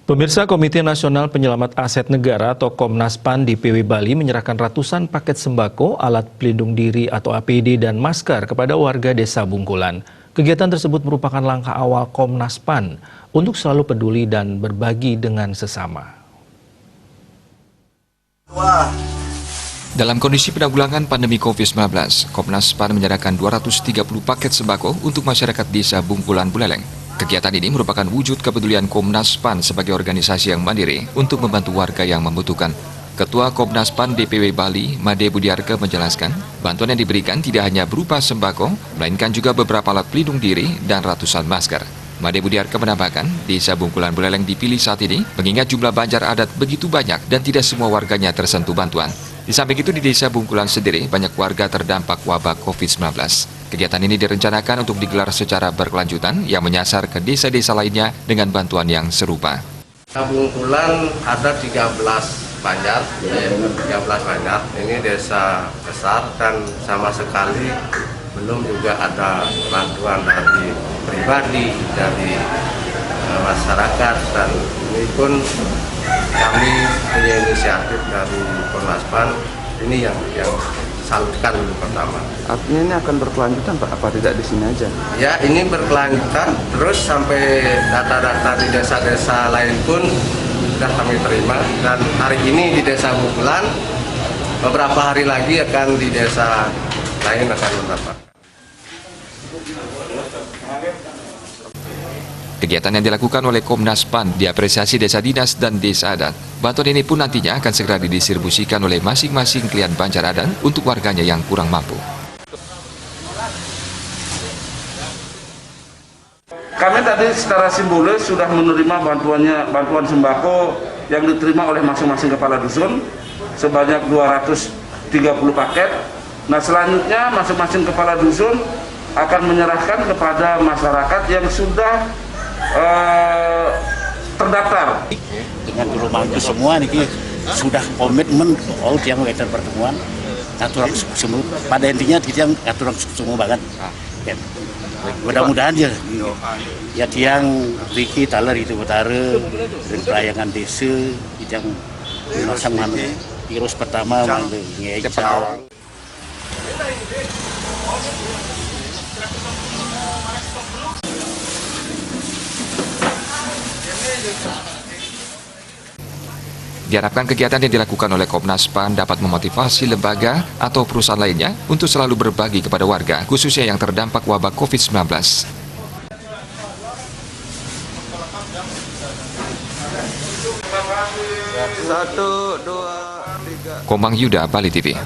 Pemirsa, Komite Nasional Penyelamat Aset Negara atau Komnas PAN di PW Bali menyerahkan ratusan paket sembako, alat pelindung diri atau APD dan masker kepada warga Desa Bungkulan. Kegiatan tersebut merupakan langkah awal Komnas PAN untuk selalu peduli dan berbagi dengan sesama. Dalam kondisi penanggulangan pandemi COVID-19, Komnas PAN menyerahkan 230 paket sembako untuk masyarakat Desa Bungkulan Buleleng. Kegiatan ini merupakan wujud kepedulian Komnas PAN sebagai organisasi yang mandiri untuk membantu warga yang membutuhkan. Ketua Komnas PAN DPW Bali, Made Budiarke menjelaskan, bantuan yang diberikan tidak hanya berupa sembako, melainkan juga beberapa alat pelindung diri dan ratusan masker. Made Budiarke menambahkan, Desa Bungkulan Buleleng dipilih saat ini mengingat jumlah banjar adat begitu banyak dan tidak semua warganya tersentuh bantuan. Di samping itu, di Desa Bungkulan sendiri banyak warga terdampak wabah COVID-19. Kegiatan ini direncanakan untuk digelar secara berkelanjutan yang menyasar ke desa-desa lainnya dengan bantuan yang serupa. Bungkulan ada 13 banjar, 13 banjar. Ini desa besar dan sama sekali belum juga ada bantuan dari pribadi, dari masyarakat, dan ini pun kami punya inisiatif dari Komnas PAN, ini yang salurkan dulu pertama. Artinya ini akan berkelanjutan Pak, apa tidak di sini aja? Ya, ini berkelanjutan terus sampai data-data di desa-desa lain pun sudah kami terima, dan hari ini di Desa Bungkulan, beberapa hari lagi akan di desa lain akan mendapat. Kegiatan yang dilakukan oleh Komnas PAN diapresiasi desa dinas dan desa adat. Bantuan ini pun nantinya akan segera didistribusikan oleh masing-masing klien banjar adat untuk warganya yang kurang mampu. Kami tadi secara simbolis sudah menerima bantuan sembako yang diterima oleh masing-masing kepala dusun sebanyak 230 paket. Nah, selanjutnya masing-masing kepala dusun akan menyerahkan kepada masyarakat yang sudah terdaftar. Dengan dulu mampu semua nih sudah komitmen out yang wetan pertemuan aturan semua pada intinya kita yang aturan semua banget. Mudah-mudahan ya tiang Riki Taler itu utara dan pelayangan desa yang masang mana virus pertama mana ngejauh. Diharapkan kegiatan yang dilakukan oleh Komnas PAN dapat memotivasi lembaga atau perusahaan lainnya untuk selalu berbagi kepada warga, khususnya yang terdampak wabah COVID-19. Komang Yuda, Bali TV.